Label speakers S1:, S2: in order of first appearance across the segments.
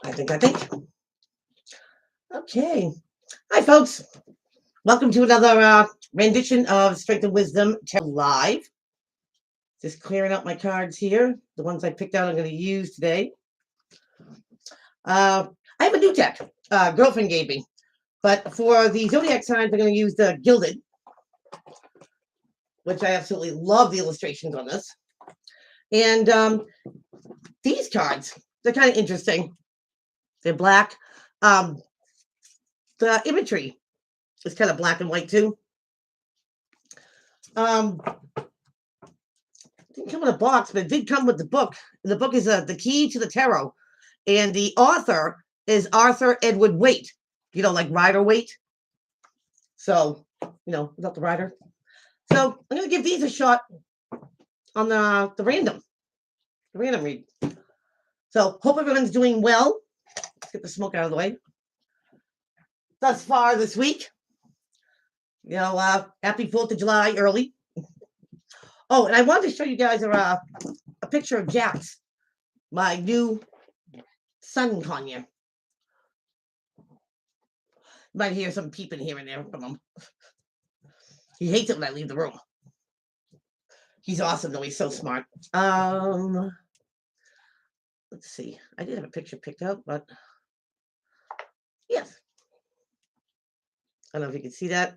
S1: I think. Okay. Hi, folks. Welcome to another rendition of Strength and Wisdom Tarot Live. Just clearing out my cards here. The ones I picked out I'm going to use today. I have a new deck. Girlfriend gave me. But for the zodiac signs, I'm going to use the Gilded, which I absolutely love the illustrations on this. And these cards, they're kind of interesting. They're black. The imagery is kind of black and white too. Didn't come in a box, but it did come with the book. The book is The Key to the Tarot, and the author is Arthur Edward Waite. You know, like Rider Waite. So, without the rider. So I'm gonna give these a shot on the random read. So hope everyone's doing well. Let's get the smoke out of the way. Thus far this week, happy 4th of July early. Oh, and I wanted to show you guys a picture of Jax, my new son, Kanye. You might hear some peeping here and there from him. He hates it when I leave the room. He's awesome, though. He's so smart. Let's see. I did have a picture picked out, but yes. I don't know if you can see that.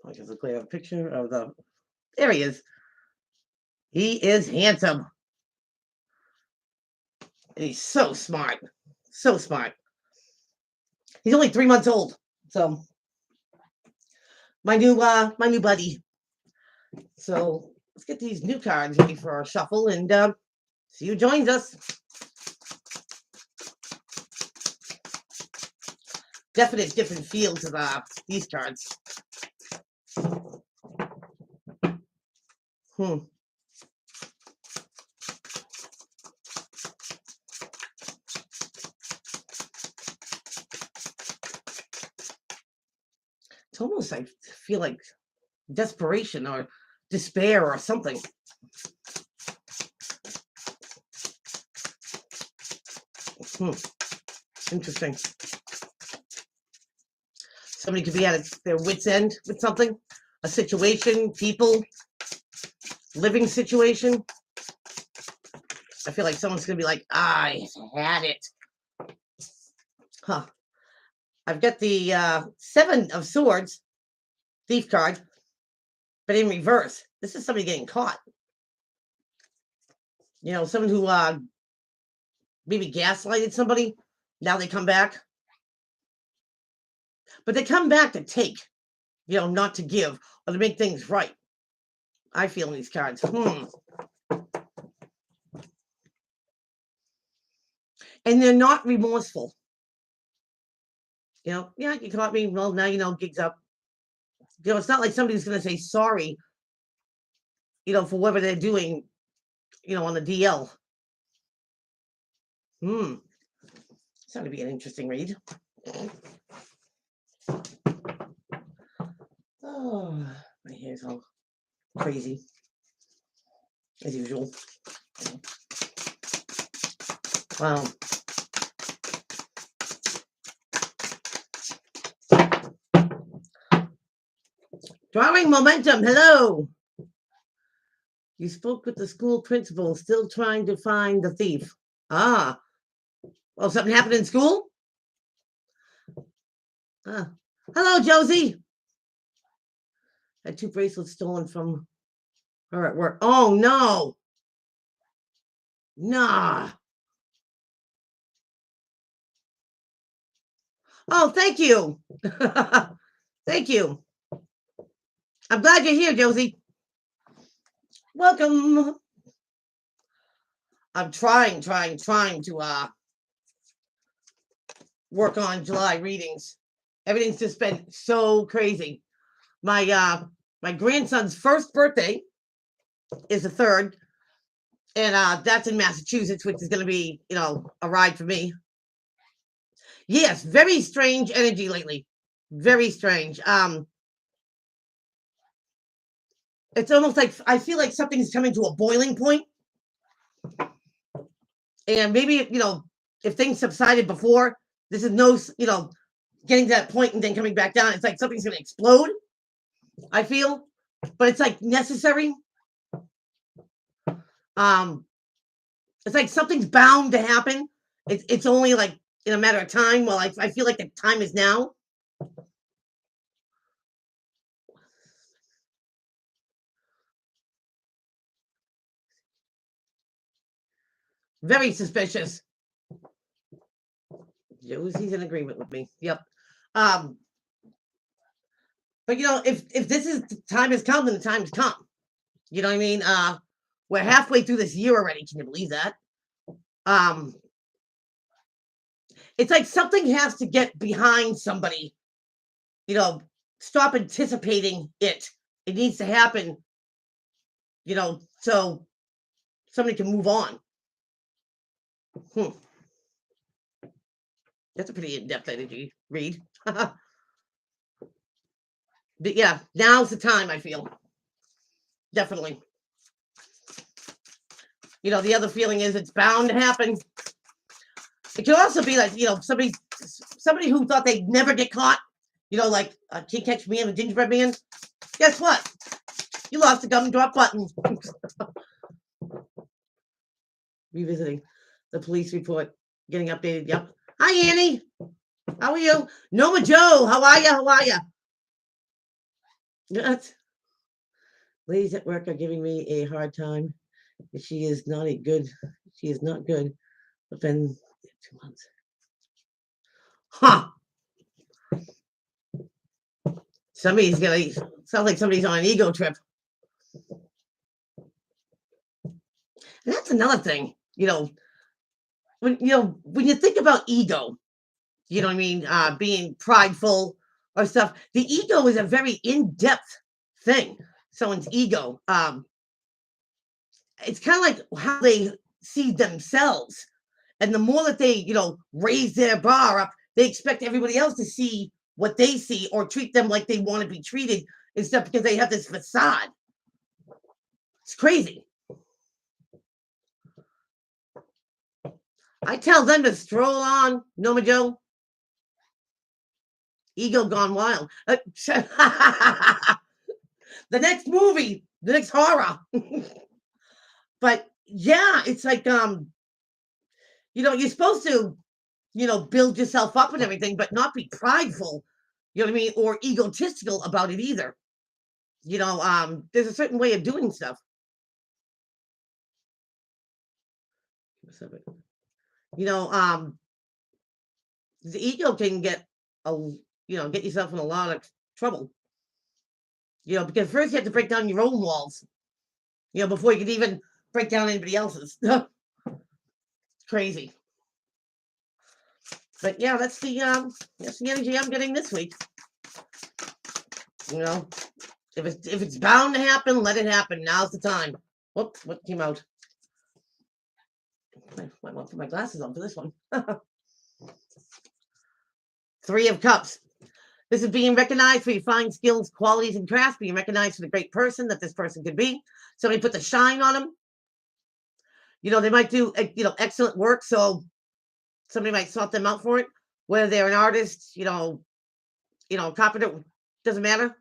S1: I guess I'll clear a picture of the. There he is. He is handsome. And he's so smart. So smart. He's only 3 months old. So my new buddy. So let's get these new cards ready for our shuffle and see who joins us. Definite different feel to these cards. It's almost, I feel like, desperation or despair or something. Interesting. Somebody could be at their wit's end with something, a situation, people, living situation. I feel like someone's going to be like, I had it. Huh. I've got the 7 of Swords, Thief card, but in reverse. This is somebody getting caught. Someone who maybe gaslighted somebody. Now they come back. But they come back to take, not to give or to make things right. I feel in these cards. And they're not remorseful. Yeah, you caught me. Well, now gig's up. It's not like somebody's going to say sorry, for whatever they're doing, on the DL. It's going to be an interesting read. Oh, my hair's all crazy, as usual. Wow. Drawing momentum. Hello. You spoke with the school principal, still trying to find the thief. Well, something happened in school? Hello, Josie. Had 2 bracelets stolen from her at work. Oh, no. Nah. Oh, thank you. Thank you. I'm glad you're here, Josie. Welcome. I'm trying to work on July readings. Everything's just been so crazy. My grandson's first birthday is the 3rd, and that's in Massachusetts, which is going to be, a ride for me. Yes, very strange energy lately. Very strange. It's almost like I feel like something's coming to a boiling point. And maybe, if things subsided before, this is no, getting to that point and then coming back down. It's like something's going to explode, I feel, but it's like necessary. Um, it's like something's bound to happen. It's only like in a matter of time. Well, I feel like the time is now. Very suspicious. Josie's in agreement with me. Yep. Um, but if this is the time has come, then the time has come. You know what I mean? We're halfway through this year already. Can you believe that? Um, it's like something has to get behind somebody. You know, stop anticipating it. It needs to happen. So somebody can move on. Hmm. That's a pretty in-depth energy read. But yeah, now's the time, I feel. Definitely. The other feeling is it's bound to happen. It could also be like, somebody who thought they'd never get caught, like Can't Catch Me and the Gingerbread Man. Guess what? You lost a gumdrop button. Revisiting the police report, getting updated. Yep. Hi, Annie. How are you? Noma Joe, how are you? How are you? What? Ladies at work are giving me a hard time. She is not a good. She is not good. But then 2 months. Huh. Somebody's gonna sounds like somebody's on an ego trip. And that's another thing. When you think about ego, you know what I mean, being prideful or stuff. The ego is a very in-depth thing. Someone's ego. It's kind of like how they see themselves. And the more that they, raise their bar up, they expect everybody else to see what they see or treat them like they want to be treated and stuff because they have this facade. It's crazy. I tell them to stroll on, Noma Joe. Ego gone wild. The next movie, the next horror. But yeah, it's like you're supposed to, build yourself up and everything, but not be prideful, you know what I mean, or egotistical about it either. There's a certain way of doing stuff. You know, um, the ego can get yourself in a lot of trouble. Because first you have to break down your own walls, before you can even break down anybody else's. Crazy. But yeah, that's the energy I'm getting this week. You know, if it's bound to happen, let it happen. Now's the time. Whoops, what came out? I might want to put my glasses on for this one. Three of Cups. This is being recognized for your fine skills, qualities, and crafts, being recognized for the great person that this person could be. Somebody put the shine on them. They might do, excellent work. So somebody might swap them out for it. Whether they're an artist, carpenter, doesn't matter.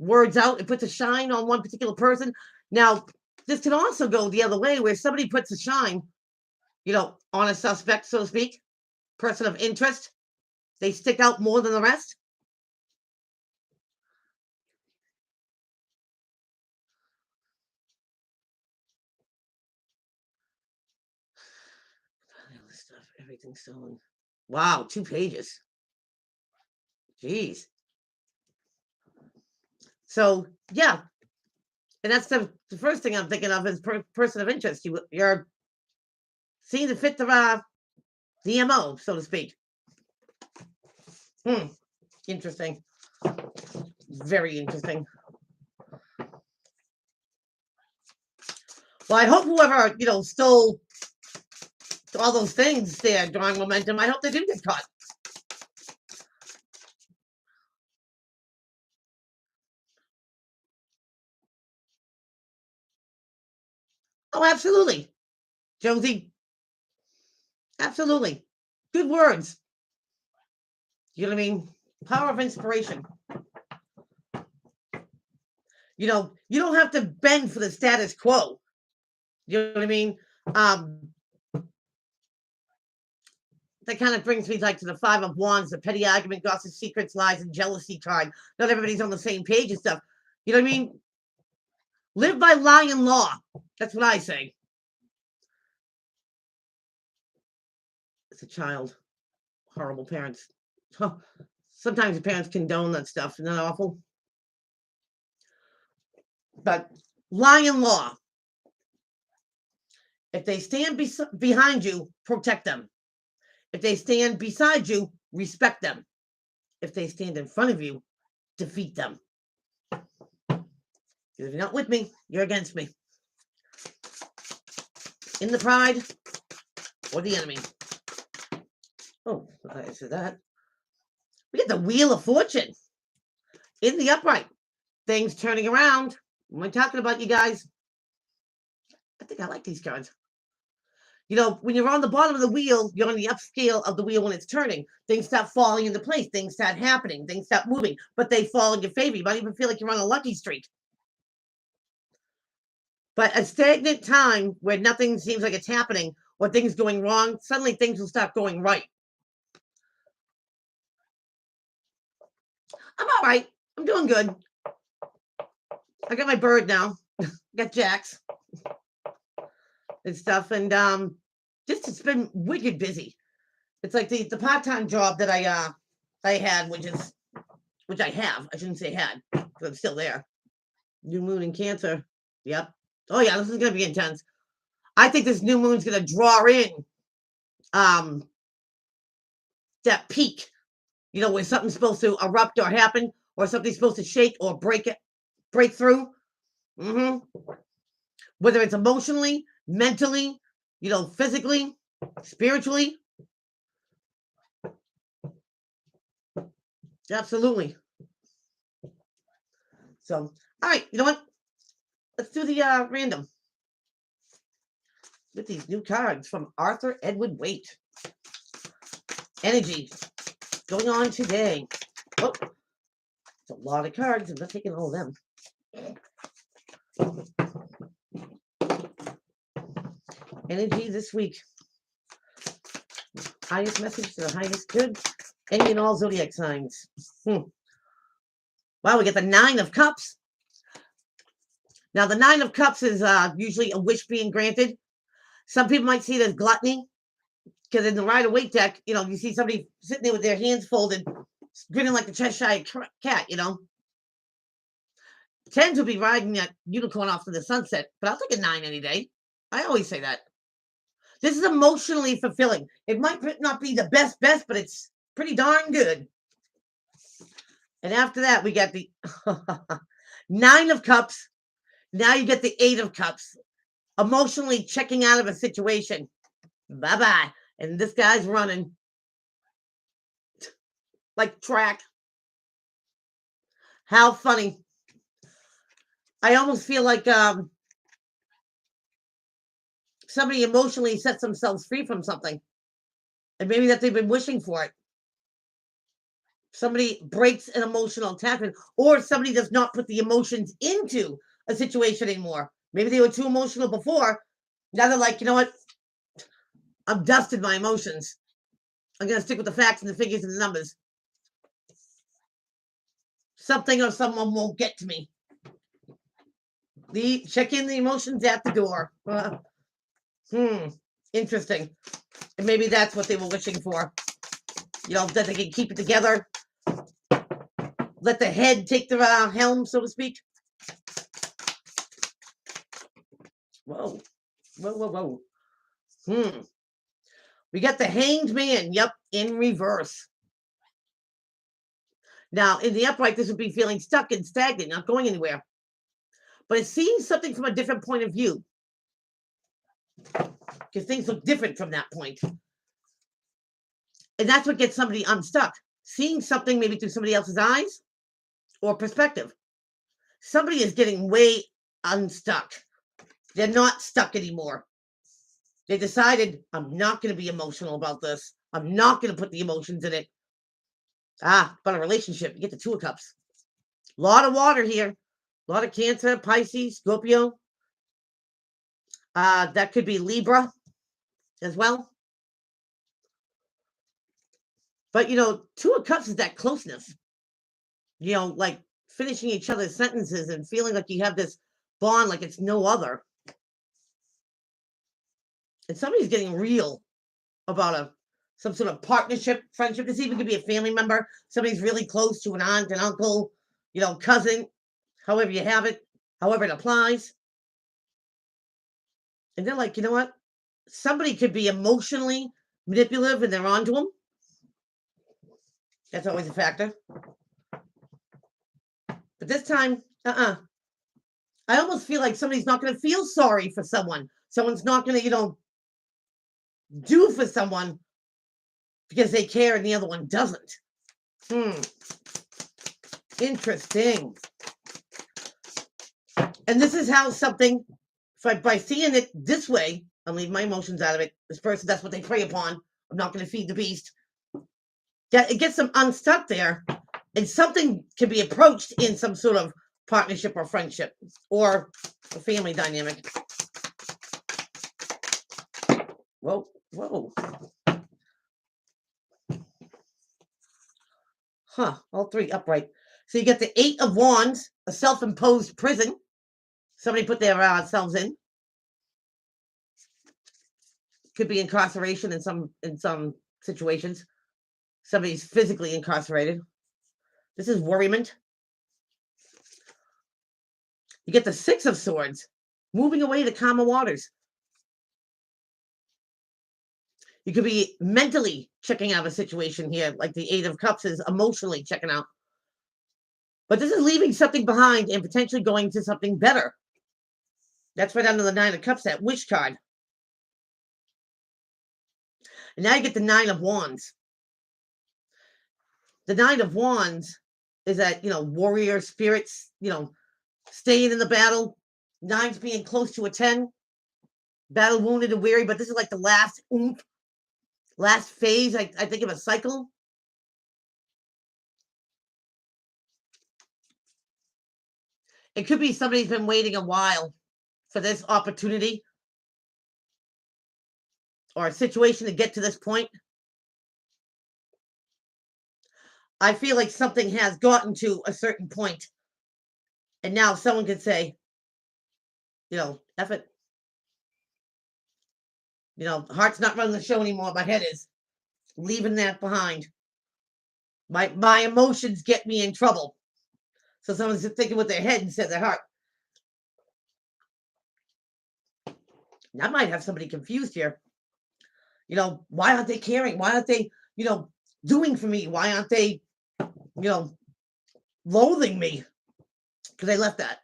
S1: Words out, it puts a shine on one particular person. Now, this can also go the other way where somebody puts a shine, on a suspect, so to speak, person of interest. They stick out more than the rest. Stuff, everything's stolen. Wow, 2 pages. Jeez. So yeah, and that's the first thing I'm thinking of is person of interest. You're seeing the fit of the MO, so to speak. Interesting. Very interesting. Well, I hope whoever stole all those things there drawing momentum. I hope they didn't get caught. Oh, absolutely. Josie, absolutely. Good words. You know what I mean? Power of inspiration. You know, you don't have to bend for the status quo. You know what I mean? That kind of brings me like to the Five of Wands, the petty argument, gossip, secrets, lies, and jealousy card. Not everybody's on the same page and stuff. You know what I mean? Live by lie and law. That's what I say. As a child, horrible parents. Sometimes the parents condone that stuff. Isn't that awful? But lie and law. If they stand behind you, protect them. If they stand beside you, respect them. If they stand in front of you, defeat them. If you're not with me, you're against me. In the pride or the enemy. Oh, I said that. We get the Wheel of Fortune in the upright. Things turning around. What am I talking about, you guys? I think I like these cards. You know, when you're on the bottom of the wheel, you're on the upscale of the wheel when it's turning. Things start falling into place. Things start happening. Things start moving, but they fall in your favor. You might even feel like you're on a lucky streak. But a stagnant time where nothing seems like it's happening or things going wrong, suddenly things will start going right. I'm all right. I'm doing good. I got my bird now. Got Jax and stuff, and just it's been wicked busy. It's like the part-time job that I had, which I have. I shouldn't say had, because I'm still there. New moon in Cancer. Yep. Oh yeah, this is gonna be intense. I think this new moon's gonna draw in that peak. You know, where something's supposed to erupt or happen, or something's supposed to shake or break through. Whether it's emotionally, mentally, you know, physically, spiritually. Absolutely. So, all right, you know what? Let's do the random with these new cards from Arthur Edward Waite. Energy going on today. Oh, it's a lot of cards. I'm not taking all of them. Energy this week. Highest message to the highest good. Any and all zodiac signs. Wow, we get the Nine of Cups. Now, the Nine of Cups is usually a wish being granted. Some people might see it as gluttony, because in the Rider-Waite deck, you know, you see somebody sitting there with their hands folded, grinning like the Cheshire cat, you know. Tend to be riding that unicorn off to the sunset, but I'll take a 9 any day. I always say that. This is emotionally fulfilling. It might not be the best, but it's pretty darn good. And after that, we get the 9 of Cups. Now you get the 8 of Cups. Emotionally checking out of a situation. Bye-bye. And this guy's running. Like track. How funny. I almost feel like somebody emotionally sets themselves free from something. And maybe that they've been wishing for it. Somebody breaks an emotional attachment, or somebody does not put the emotions into a situation anymore. Maybe they were too emotional before. Now they're like, you know what? I've dusted my emotions. I'm going to stick with the facts and the figures and the numbers. Something or someone won't get to me. Check in the emotions at the door. Interesting. And maybe that's what they were wishing for. You know, that they can keep it together. Let the head take the helm, so to speak. Whoa. We got the Hanged Man. Yep, in reverse. Now, in the upright, this would be feeling stuck and stagnant, not going anywhere. But it's seeing something from a different point of view. Because things look different from that point. And that's what gets somebody unstuck. Seeing something maybe through somebody else's eyes or perspective. Somebody is getting way unstuck. They're not stuck anymore. They decided, I'm not going to be emotional about this. I'm not going to put the emotions in it. But a relationship, you get the Two of Cups. A lot of water here. A lot of Cancer, Pisces, Scorpio. That could be Libra as well. But, Two of Cups is that closeness. Like finishing each other's sentences and feeling like you have this bond like it's no other. And somebody's getting real about some sort of partnership, friendship. This even could be a family member. Somebody's really close to an aunt, an uncle, cousin, however you have it, however it applies. And they're like, you know what? Somebody could be emotionally manipulative and they're onto them. That's always a factor. But this time, I almost feel like somebody's not going to feel sorry for someone. Someone's not going to, do for someone because they care and the other one doesn't. Interesting. And this is how something, by seeing it this way, I'm leaving my emotions out of it. This person, that's what they prey upon. I'm not going to feed the beast. Yeah, it gets them unstuck there. And something can be approached in some sort of partnership or friendship or a family dynamic. Whoa. All three upright. So you get the Eight of Wands, a self-imposed prison. Somebody put their selves in. Could be incarceration in some situations. Somebody's physically incarcerated. This is worriment. You get the Six of Swords, moving away to calmer waters. You could be mentally checking out a situation here, like the Eight of Cups is emotionally checking out. But this is leaving something behind and potentially going to something better. That's right under the Nine of Cups, that wish card. And now you get the Nine of Wands. The Nine of Wands is that, warrior spirits, staying in the battle. Nine's being close to a 10. Battle wounded and weary, but this is like the last oomph, last phase, I think, of a cycle. It could be somebody's been waiting a while for this opportunity or a situation to get to this point. I feel like something has gotten to a certain point, and now someone could say, F it. Heart's not running the show anymore. My head is. Leaving that behind. My emotions get me in trouble. So someone's thinking with their head instead of their heart. I might have somebody confused here. Why aren't they caring? Why aren't they, doing for me? Why aren't they, loathing me? Because they left that.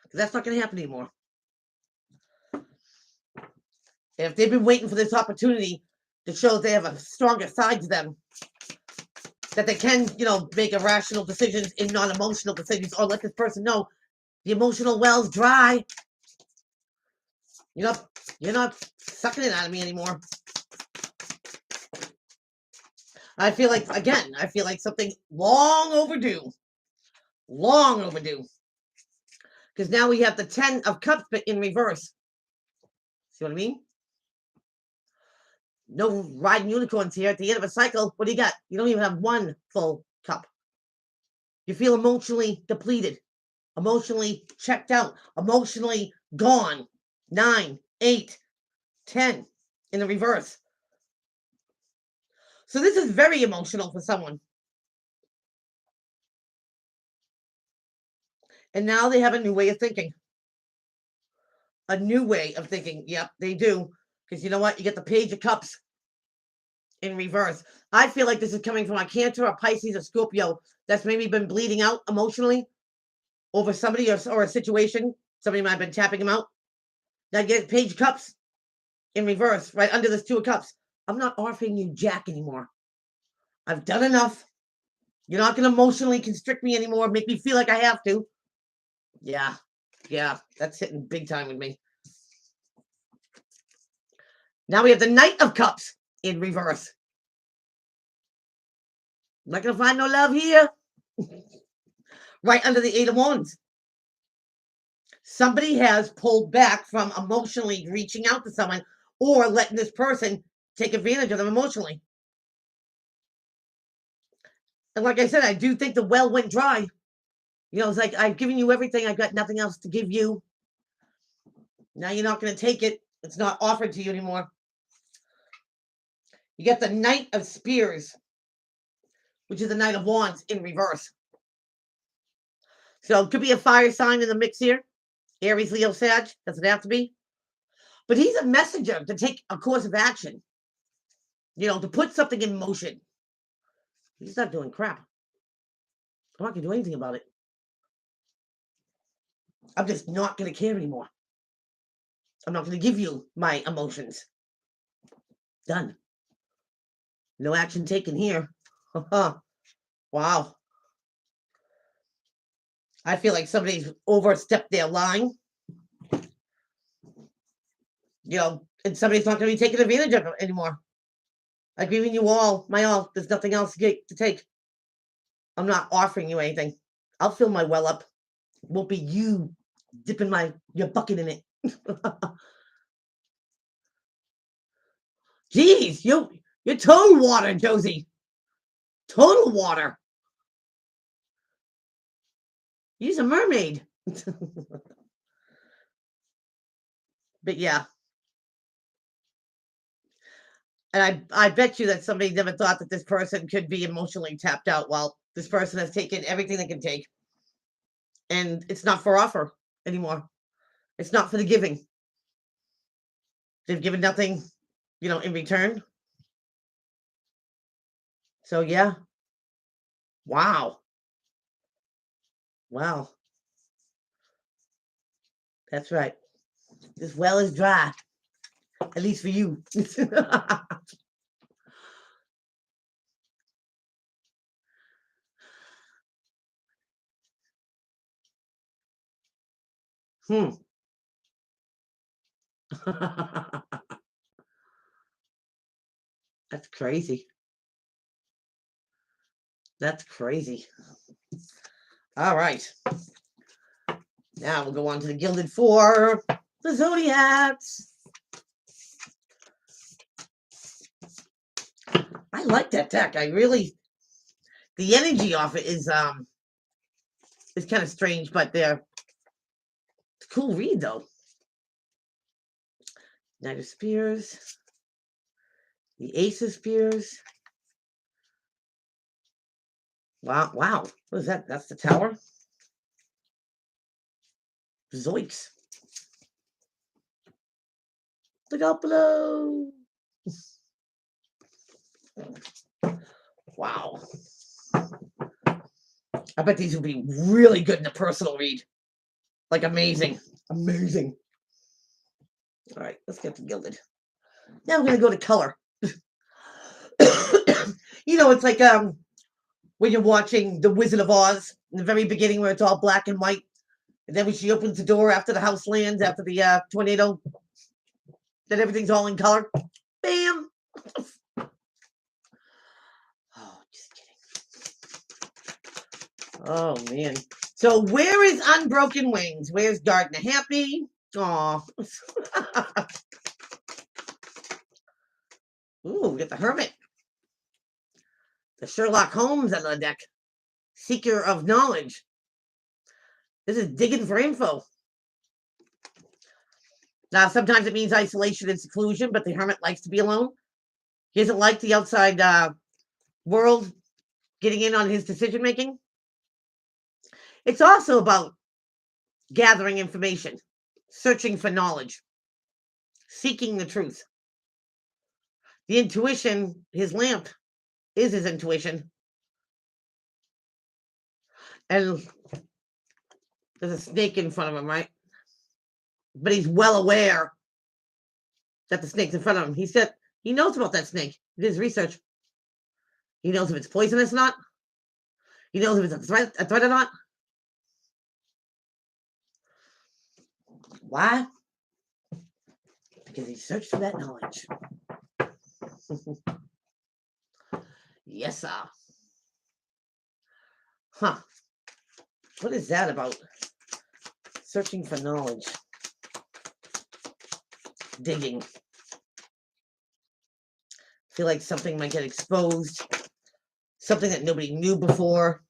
S1: Because that's not going to happen anymore. And if they've been waiting for this opportunity to show that they have a stronger side to them, that they can, make irrational decisions and non-emotional decisions, or let this person know the emotional well's dry. You're not sucking it out of me anymore. I feel like something long overdue. Long overdue. Because now we have the 10 of Cups, but in reverse. See what I mean? No riding unicorns here. At the end of a cycle, what do you got? You don't even have one full cup. You feel emotionally depleted, emotionally checked out, emotionally gone. 9, 8, 10 in the reverse. So this is very emotional for someone. And now they have a new way of thinking. A new way of thinking. Yep, they do. Because you know what? You get the Page of Cups in reverse. I feel like this is coming from a Cancer, a Pisces, a Scorpio that's maybe been bleeding out emotionally over somebody or a situation. Somebody might have been tapping them out. Now get Page of Cups in reverse, right under this Two of Cups. I'm not offering you jack anymore. I've done enough. You're not going to emotionally constrict me anymore, make me feel like I have to. Yeah, that's hitting big time with me. Now we have the Knight of Cups in reverse. I'm not going to find no love here. Right under the Eight of Wands. Somebody has pulled back from emotionally reaching out to someone or letting this person take advantage of them emotionally. And like I said, I do think the well went dry. You know, it's like, I've given you everything. I've got nothing else to give you. Now you're not going to take it. It's not offered to you anymore. You get the Knight of Spears, which is the Knight of Wands in reverse. So it could be a fire sign in the mix here. Aries, Leo, Sag. Doesn't have to be. But he's a messenger to take a course of action. You know, to put something in motion. He's not doing crap. I'm not going to do anything about it. I'm just not going to care anymore. I'm not going to give you my emotions. Done. No action taken here. Wow. I feel like somebody's overstepped their line. You know, and somebody's not going to be taking advantage of it anymore. I've given you all my all. There's nothing else to take. I'm not offering you anything. I'll fill my well up. It won't be you dipping your bucket in it. Jeez, you're total water, Josie. Total water. You're a mermaid. But yeah. And I bet you that somebody never thought that this person could be emotionally tapped out. Well, this person has taken everything they can take. And it's not for offer anymore. It's not for the giving. They've given nothing, you know, in return. So yeah. Wow. Wow. That's right. This well is dry. At least for you. That's crazy. That's crazy. All right. Now we'll go on to the Gilded Four, the Zodiacs. I like that deck. I really, the energy off it is kind of strange, but it's a cool read though. Knight of Spears, the Ace of Spears. Wow, wow. What is that? That's the Tower. Zoinks. Look out below. Wow. I bet these will be really good in a personal read. Like amazing. Amazing. All right, let's get to Gilded. Now we're going to go to color. You know, it's like when you're watching The Wizard of Oz in the very beginning where it's all black and white. And then when she opens the door after the house lands, after the tornado, then everything's all in color. Bam! Oh, just kidding. Oh, man. So where is Unbroken Wings? Where's Gardner Happy? Aw. Ooh, we got the Hermit. The Sherlock Holmes on the deck. Seeker of knowledge. This is digging for info. Now, sometimes it means isolation and seclusion, but the Hermit likes to be alone. He doesn't like the outside world getting in on his decision making. It's also about gathering information, searching for knowledge, seeking the truth. The intuition, his lamp is his intuition. And there's a snake in front of him, right? But he's well aware that the snake's in front of him. He knows about that snake. He did his research. He knows if it's poisonous or not. He knows if it's a threat or not. Why? Because he searched for that knowledge. Yes, sir. Huh. What is that about? Searching for knowledge. Digging. Feel like something might get exposed. Something that nobody knew before.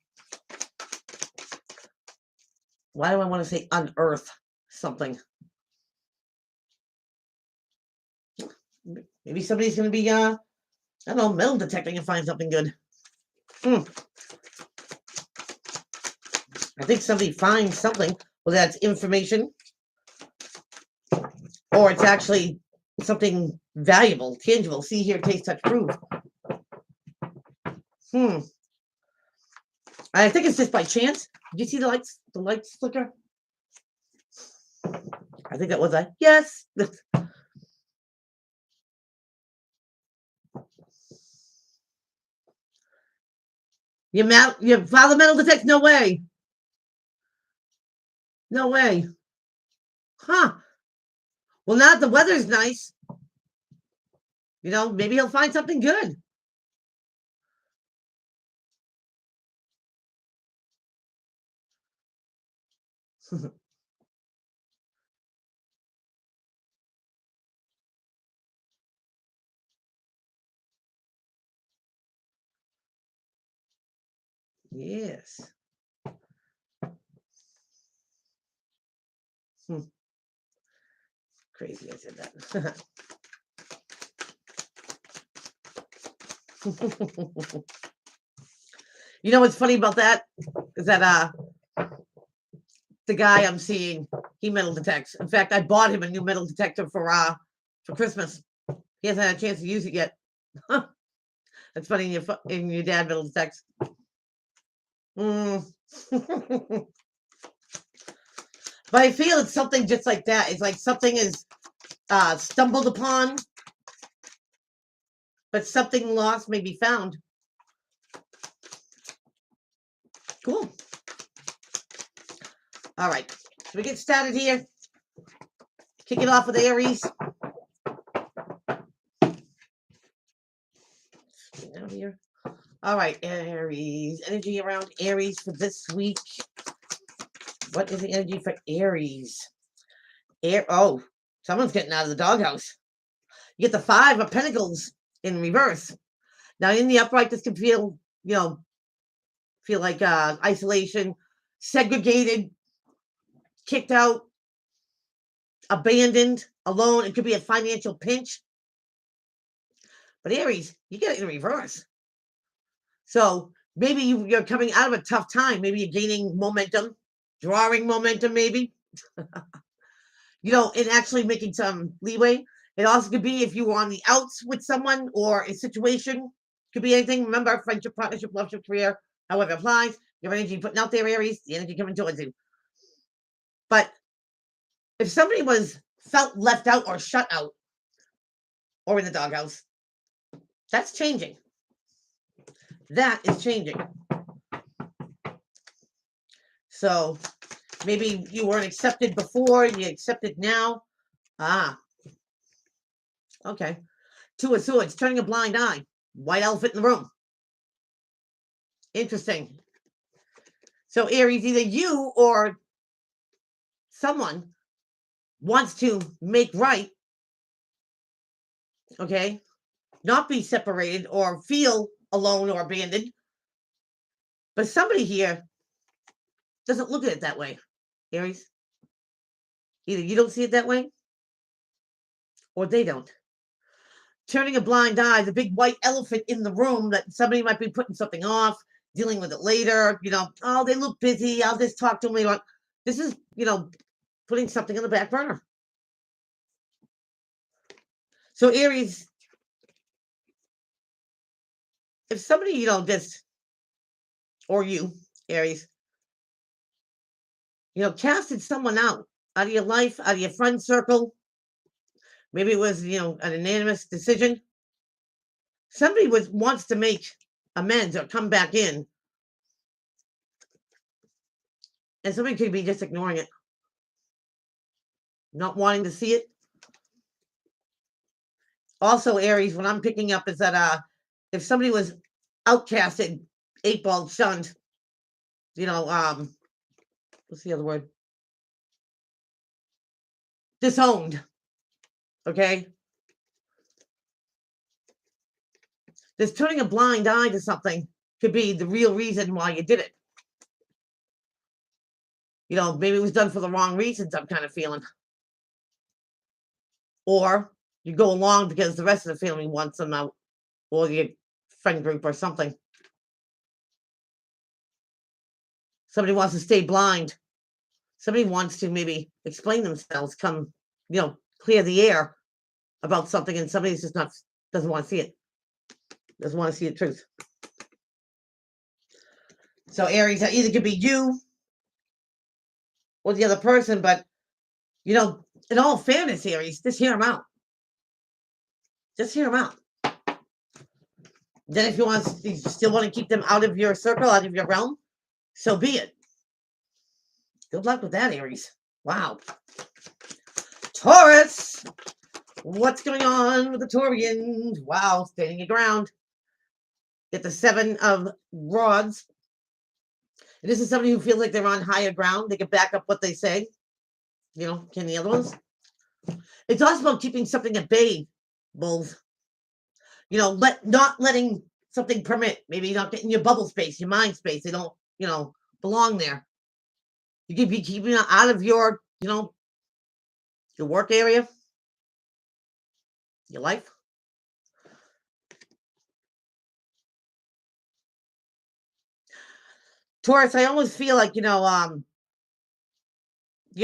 S1: Why do I want to say unearth something? Maybe somebody's going to be, I don't know, metal detecting and find something good. I think somebody finds something, whether that's information or it's actually something valuable, tangible. See, hear, taste, touch, prove. I think it's just by chance. Did you see the lights flicker? I think that was a yes. Your father metal detects? No way. No way. Huh. Well, now that the weather's nice, maybe he'll find something good. Yes. Crazy I said that. You know what's funny about that is that the guy I'm seeing, he metal detects. In fact, I bought him a new metal detector for Christmas. He hasn't had a chance to use it yet. That's funny. In your dad metal detects. But I feel it's something just like that. It's like something is stumbled upon, but something lost may be found. Cool. All right. So we get started here. Kick it off with Aries. Down here. All right, Aries. Energy around Aries for this week. What is the energy for Aries? Oh, someone's getting out of the doghouse. You get the 5 of Pentacles in reverse. Now, in the upright, this can feel like isolation, segregated, kicked out, abandoned, alone. It could be a financial pinch. But Aries, you get it in reverse. So maybe you're coming out of a tough time. Maybe you're gaining momentum, drawing momentum, maybe. And actually making some leeway. It also could be if you were on the outs with someone or a situation. Could be anything. Remember, friendship, partnership, loveship, career, however it applies. Your energy putting out there, Aries, the energy coming towards you. But if somebody felt left out or shut out or in the doghouse, that's changing. That is changing. So maybe you weren't accepted before, you accepted now. Okay. 2 of Swords, turning a blind eye. White elephant in the room. Interesting. So Aries, either you or someone wants to make right. Okay. Not be separated or feel alone or abandoned. But somebody here doesn't look at it that way, Aries. Either you don't see it that way or they don't. Turning a blind eye, the big white elephant in the room that somebody might be putting something off, dealing with it later. Oh, they look busy. I'll just talk to them later. This is, putting something on the back burner. So Aries, if somebody, or you, Aries, casted someone out of your life, out of your friend circle, maybe it was, an unanimous decision. Somebody wants to make amends or come back in. And somebody could be just ignoring it. Not wanting to see it. Also, Aries, what I'm picking up is that if somebody was outcasted, eight ball shunned, you know, what's the other word? Disowned. Okay. This turning a blind eye to something could be the real reason why you did it. You know, maybe it was done for the wrong reasons, I'm kind of feeling. Or you go along because the rest of the family wants them out, or your friend group or something. Somebody wants to stay blind. Somebody wants to maybe explain themselves, come, clear the air about something, and somebody's just not, doesn't want to see it. Doesn't want to see the truth. So Aries, that either could be you or the other person, but in all fairness, Aries, just hear them out. Just hear them out. Then if you still want to keep them out of your circle, out of your realm, so be it. Good luck with that, Aries. Wow. Taurus. What's going on with the Taurians? Wow, standing your ground. Get the 7 of Rods. And this is somebody who feels like they're on higher ground. They can back up what they say. Can the other ones? It's also about keeping something at bay, Bulls. Not letting something permit. Maybe not getting your bubble space, your mind space. They don't, belong there. You could be keeping it out of your, your work area, your life. Taurus, I almost feel like, you're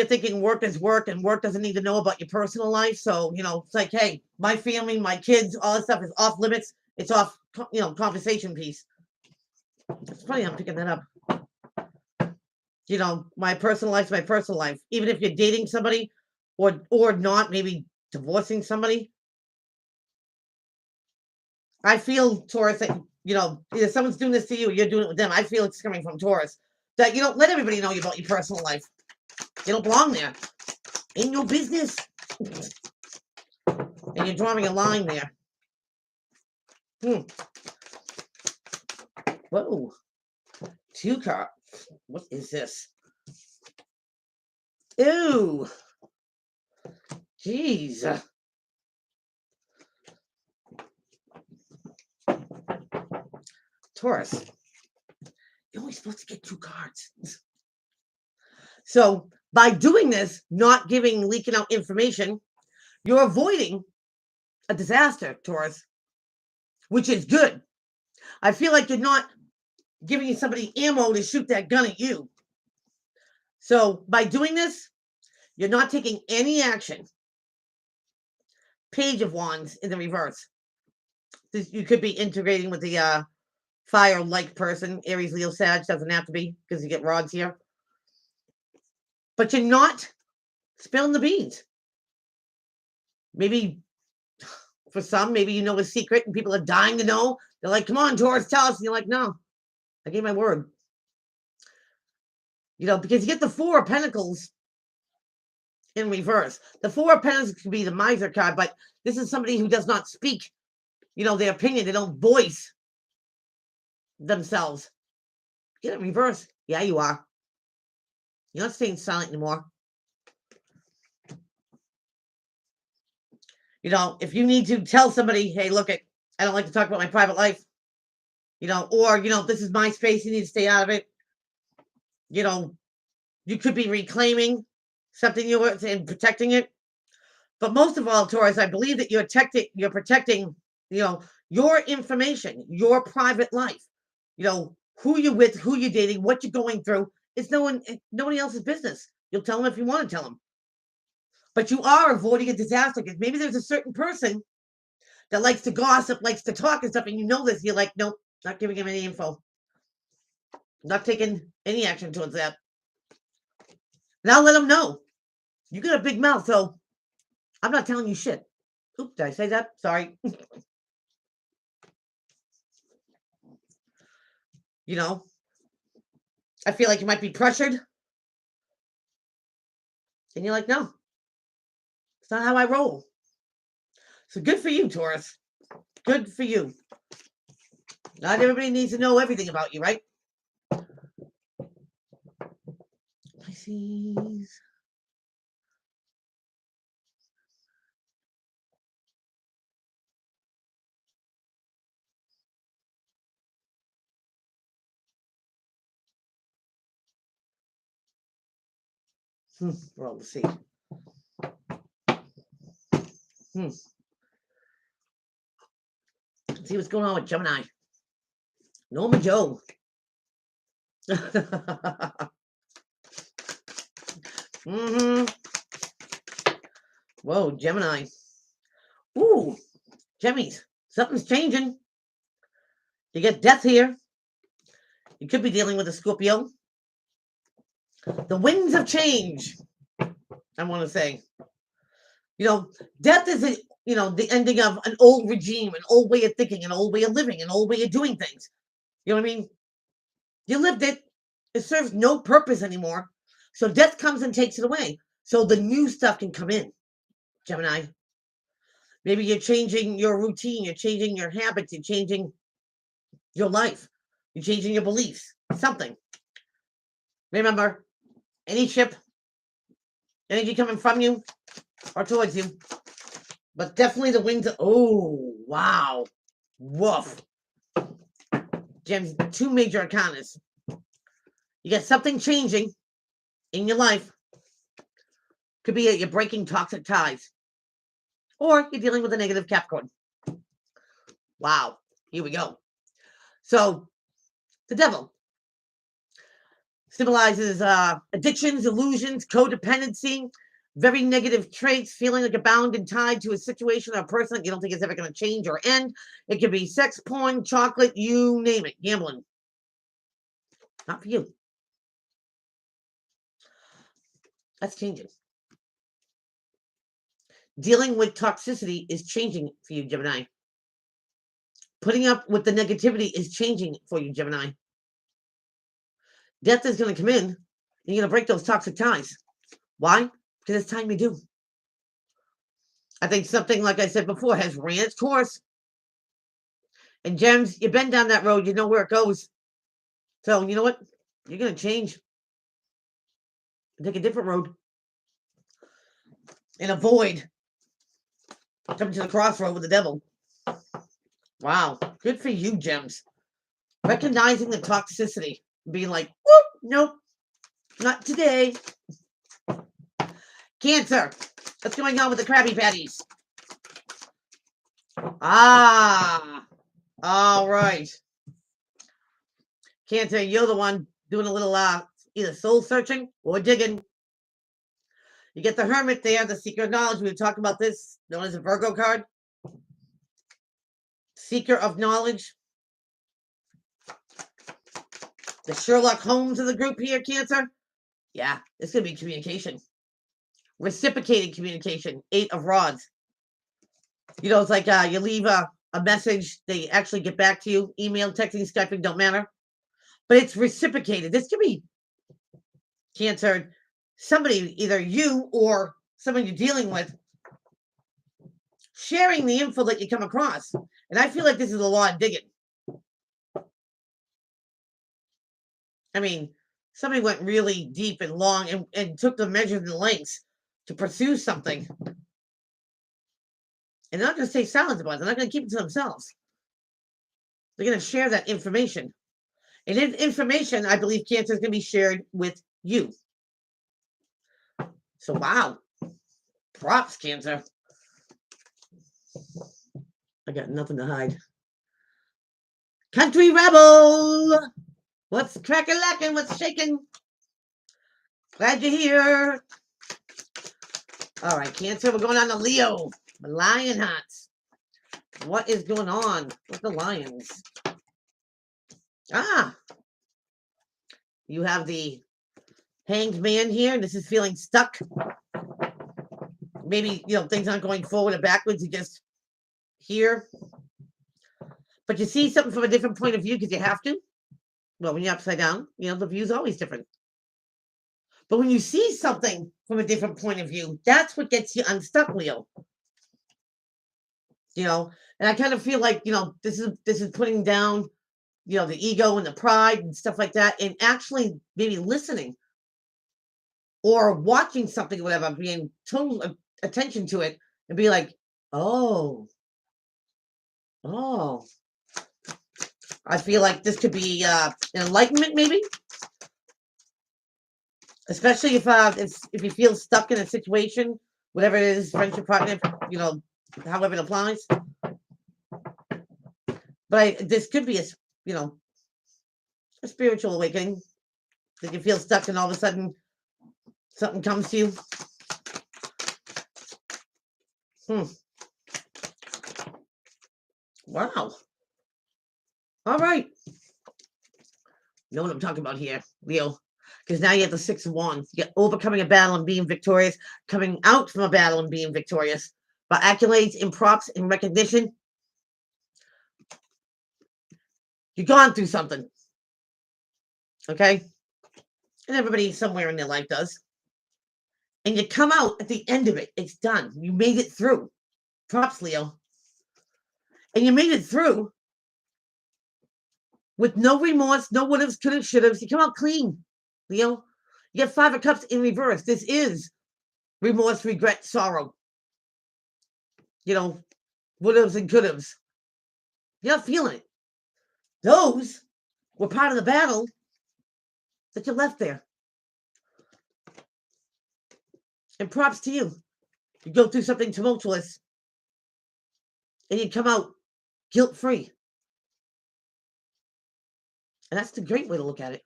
S1: thinking work is work and work doesn't need to know about your personal life. So, it's like, hey, my family, my kids, all this stuff is off limits. It's off, conversation piece. It's funny I'm picking that up. My personal life's my personal life. Even if you're dating somebody or not, maybe divorcing somebody. I feel, Taurus, that, either someone's doing this to you or you're doing it with them. I feel it's coming from Taurus. That you don't let everybody know about your personal life. You don't belong there. In your business. And you're drawing a line there. Whoa. 2 cards. What is this? Ew. Jeez. Taurus. You're only supposed to get 2 cards. So by doing this, not leaking out information, you're avoiding a disaster, Taurus, which is good. I feel like you're not giving somebody ammo to shoot that gun at you. So by doing this, you're not taking any action. Page of Wands in the reverse. You could be integrating with the fire-like person. Aries, Leo, Sag doesn't have to be because you get rods here. But you're not spilling the beans. Maybe for some, maybe you know a secret and people are dying to know. They're like, come on, Taurus, tell us. And you're like, no, I gave my word. Because you get the 4 of Pentacles in reverse. The 4 of Pentacles could be the miser card, but this is somebody who does not speak, their opinion. They don't voice themselves. Get it reverse. Yeah, you are. You're not staying silent anymore. If you need to tell somebody, hey, look, I don't like to talk about my private life, or, this is my space, you need to stay out of it. You could be reclaiming something and protecting it. But most of all, Taurus, I believe that you're protecting, your information, your private life, who you're with, who you're dating, what you're going through. It's nobody else's business. You'll tell them if you want to tell them. But you are avoiding a disaster because maybe there's a certain person that likes to gossip, likes to talk and stuff, and you know this. You're like, nope, not giving him any info. Not taking any action towards that. Now let them know. You got a big mouth, so I'm not telling you shit. Oops, did I say that? Sorry. I feel like you might be pressured. And you're like, no, it's not how I roll. So good for you, Taurus. Good for you. Not everybody needs to know everything about you, right? Pisces. Well, let's see. Let's see what's going on with Gemini. Norma Joe. Whoa, Gemini. Ooh, Gemmies. Something's changing. You get death here. You could be dealing with a Scorpio. The winds of change, I want to say. Death is, the ending of an old regime, an old way of thinking, an old way of living, an old way of doing things. You know what I mean? You lived it. It serves no purpose anymore. So death comes and takes it away. So the new stuff can come in, Gemini. Maybe you're changing your routine. You're changing your habits. You're changing your life. You're changing your beliefs. Something. Remember, any ship, energy coming from you or towards you. But definitely the winds. Oh, wow. Woof. Gems, 2 major arcanas. You got something changing in your life. Could be you're breaking toxic ties. Or you're dealing with a negative Capricorn. Wow. Here we go. So, the devil symbolizes addictions, illusions, codependency, very negative traits, feeling like you're bound and tied to a situation or a person that you don't think is ever going to change or end. It could be sex, porn, chocolate, you name it, gambling. Not for you. That's changing. Dealing with toxicity is changing for you, Gemini. Putting up with the negativity is changing for you, Gemini. Death is going to come in, and you're going to break those toxic ties. Why? Because it's time you do. I think something, like I said before, has ran its course. And Gems, you've been down that road. You know where it goes. So, you know what? You're going to change. Take a different road. And avoid coming to the crossroad with the devil. Wow. Good for you, Gems. Recognizing the toxicity. Being like, whoop, nope. Not today. Cancer. What's going on with the Krabby Patties? All right. Cancer, you're the one doing a little either soul searching or digging. You get the Hermit there, the Seeker of Knowledge. We were talking about this, known as a Virgo card. Seeker of Knowledge. The Sherlock Holmes of the group here, Cancer. Yeah, it's going to be communication. Reciprocated communication. 8 of Rods. It's like you leave a message, they actually get back to you. Email, texting, Skyping, don't matter. But it's reciprocated. This could be, Cancer, somebody, either you or someone you're dealing with, sharing the info that you come across. And I feel like this is a lot of digging. I mean, somebody went really deep and long and took the measures and lengths to pursue something. And they're not going to stay silent about it. They're not going to keep it to themselves. They're going to share that information. And information, I believe, Cancer is going to be shared with you. So, wow. Props, Cancer. I got nothing to hide. Country Rebel. What's crack-a-lackin'? What's shaking? Glad you're here. All right, Cancer, we're going on to Leo. The Lion Hearts. What is going on with the Lions? You have the Hanged Man here. This is feeling stuck. Maybe, things aren't going forward or backwards. You just here. But you see something from a different point of view because you have to. Well, when you're upside down, the view is always different. But when you see something from a different point of view, that's what gets you unstuck, Leo. you know, and I kind of feel like, this is putting down, the ego and the pride and stuff like that, and actually maybe listening or watching something, whatever, being total attention to it and be like, oh, oh, I feel like this could be an enlightenment, maybe, especially if you feel stuck in a situation, whatever it is, friendship, partner, you know, however it applies. But this could be you know, a spiritual awakening that you feel stuck and all of a sudden something comes to you. Hmm. Wow. All right. You know what I'm talking about here, Leo. Because now you have the Six of Wands. You're overcoming a battle and being victorious, coming out from a battle and being victorious. By accolades and props and recognition, you've gone through something. Okay? And everybody somewhere in their life does. And you come out at the end of it. It's done. You made it through. Props, Leo. And you made it through with no remorse, no what ifs, could have, should have. You come out clean, Leo. You get Five of Cups in reverse. This is remorse, regret, sorrow. Would haves and could haves. You're not feeling it. Those were part of the battle that you left there. And props to you. You go through something tumultuous and you come out guilt free. And that's the great way to look at it,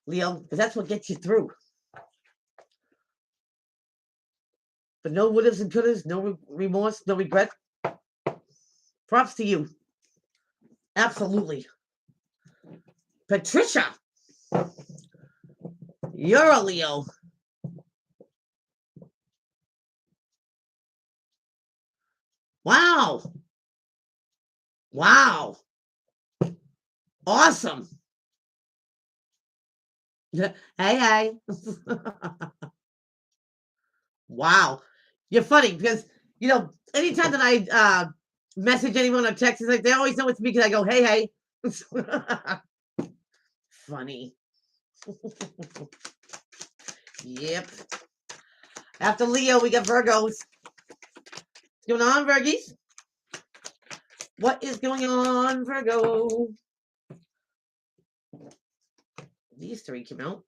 S1: Leo, because that's what gets you through. But no would haves and could haves, no remorse, no regret. Props to you. Absolutely. Patricia, you're a Leo. Wow. Wow. Awesome. Hey, hey. Wow. You're funny because, anytime that I message anyone or text, it's like they always know it's me because I go, hey, hey. Funny. Yep. After Leo, we got Virgos. What's going on, Virgies? What is going on, Virgo? These three came out.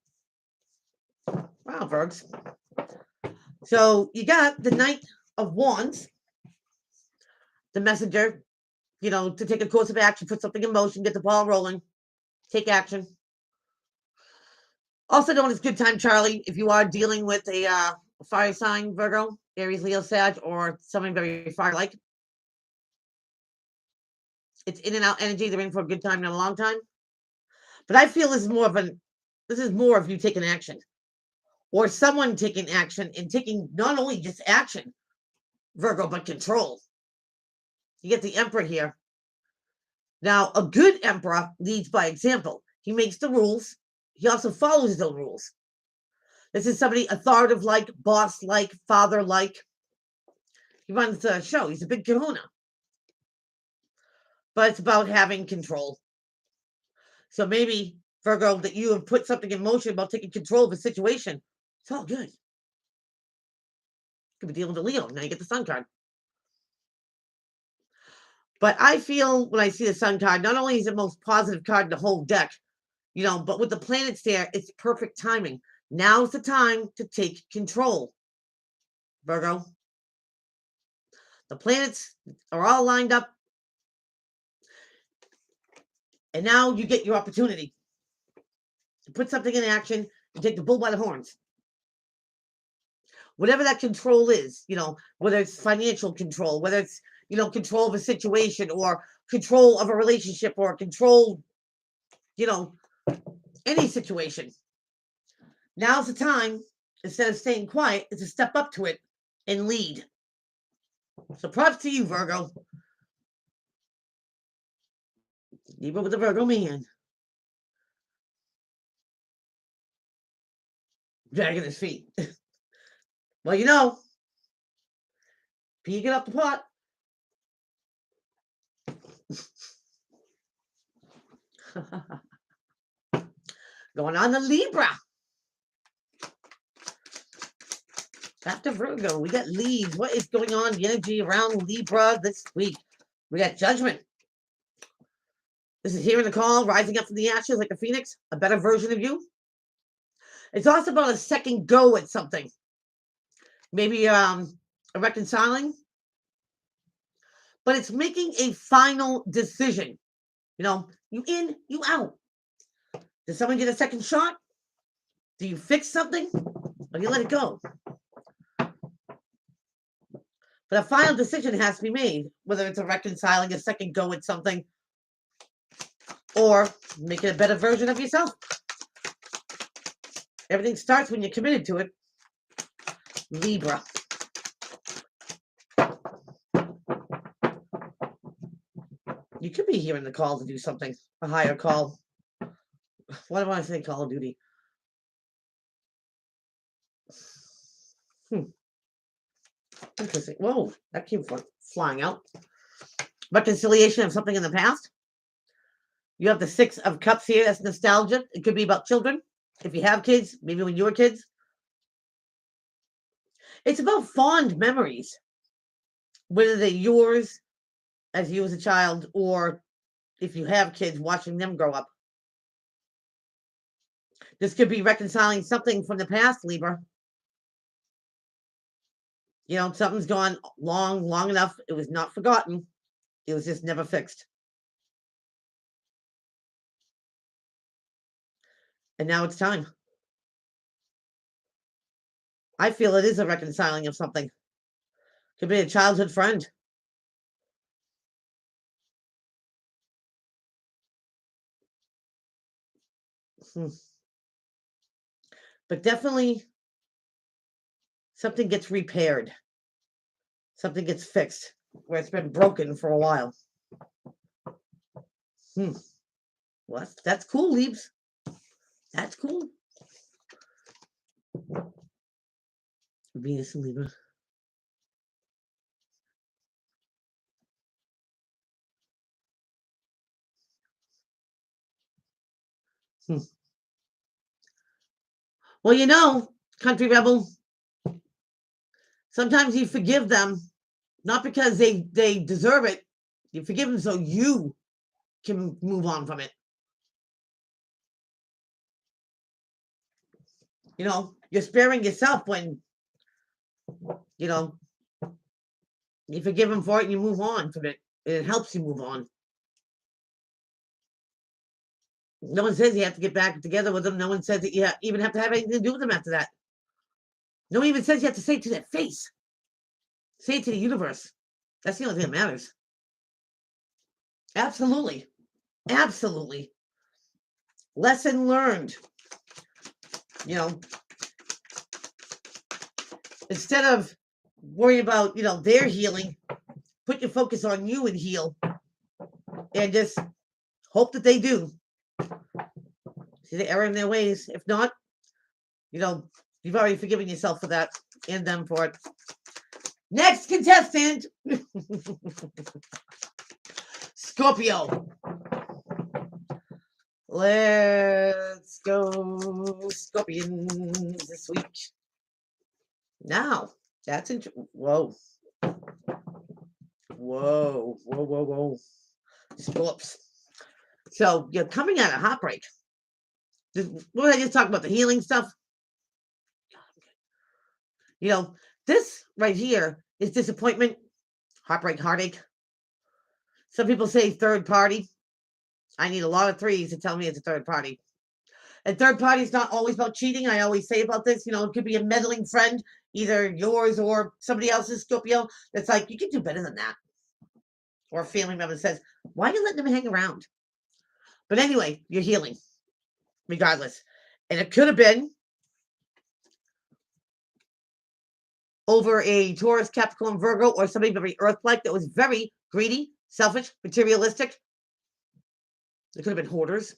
S1: Wow, Virgs. So you got the Knight of Wands, the messenger, to take a course of action, put something in motion, get the ball rolling, take action. Also known as Good Time Charlie, if you are dealing with a fire sign, Virgo, Aries, Leo, Sag, or something very fire-like. It's in and out energy. They're in for a good time, not a long time. But I feel this is more of you taking action. Or someone taking action and taking not only just action, Virgo, but control. You get the Emperor here. Now, a good emperor leads by example. He makes the rules. He also follows his own rules. This is somebody authoritative-like, boss-like, father-like. He runs the show. He's a big kahuna. But it's about having control. So maybe, Virgo, that you have put something in motion about taking control of a situation. It's all good. Could be dealing with a Leo. Now you get the Sun card. But I feel when I see the Sun card, not only is it the most positive card in the whole deck, but with the planets there, it's perfect timing. Now's the time to take control, Virgo. The planets are all lined up. And now you get your opportunity to put something in action and take the bull by the horns. Whatever that control is, whether it's financial control, whether it's, control of a situation or control of a relationship or control, any situation. Now's the time, instead of staying quiet, is to step up to it and lead. So props to you, Virgo. Even with the Virgo man. Dragging his feet. Well, Peeking up the pot. Going on to Libra. After Virgo, we got leads. What is going on? The energy around Libra this week. We got Judgment. This is hearing the call, rising up from the ashes like a phoenix, a better version of you. It's also about a second go at something. Maybe a reconciling. But it's making a final decision. You know, you in, you out. Does someone get a second shot? Do you fix something? Or do you let it go? But a final decision has to be made, whether it's a reconciling, a second go at something, or making a better version of yourself. Everything starts when you're committed to it. Libra. You could be hearing the call to do something, a higher call. What do I say, Call of Duty? Interesting. Whoa, that came flying out. Reconciliation of something in the past. You have the Six of Cups here. That's nostalgia. It could be about children. If you have kids, maybe when you were kids. It's about fond memories, whether they're yours as you as a child, or if you have kids, watching them grow up. This could be reconciling something from the past, Libra. You know, something's gone long enough. It was not forgotten. It was just never fixed. And now it's time. I feel it is a reconciling of something. Could be a childhood friend. But definitely something gets repaired. Something gets fixed where it's been broken for a while. Well, that's cool, Leaves. That's cool. Venus and Libra. Well, you know, Country Rebel, sometimes you forgive them, not because they deserve it. You forgive them so you can move on from it. You know, you're sparing yourself when, you know, you forgive them for it and you move on from it. And it helps you move on. No one says you have to get back together with them. No one says that you even have to have anything to do with them after that. No one even says you have to say it to their face. Say it to the universe. That's the only thing that matters. Absolutely. Absolutely. Lesson learned. You know, instead of worry about, you know, their healing, put your focus on you and heal. And just hope that they do. See the error in their ways. If not, you know, you've already forgiven yourself for that and them for it. Next contestant. Scorpio. Let's go Scorpions this week. Now, that's interesting. Whoa. Scorps. So you're coming out of heartbreak. What did I just talk about? The healing stuff? You know, this right here is disappointment, heartbreak, heartache. Some people say third party. I need a lot of threes to tell me it's a third party. And third party is not always about cheating. I always say about this, you know, it could be a meddling friend, either yours or somebody else's, Scorpio. That's like, you can do better than that. Or a family member says, why are you letting them hang around? But anyway, you're healing, regardless. And it could have been over a Taurus, Capricorn, Virgo, or somebody very Earth-like that was very greedy, selfish, materialistic. They could have been hoarders.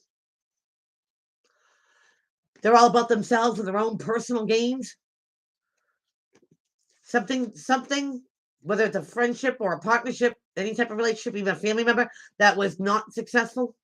S1: They're all about themselves and their own personal gains. Something whether it's a friendship or a partnership, any type of relationship, even a family member that was not successful?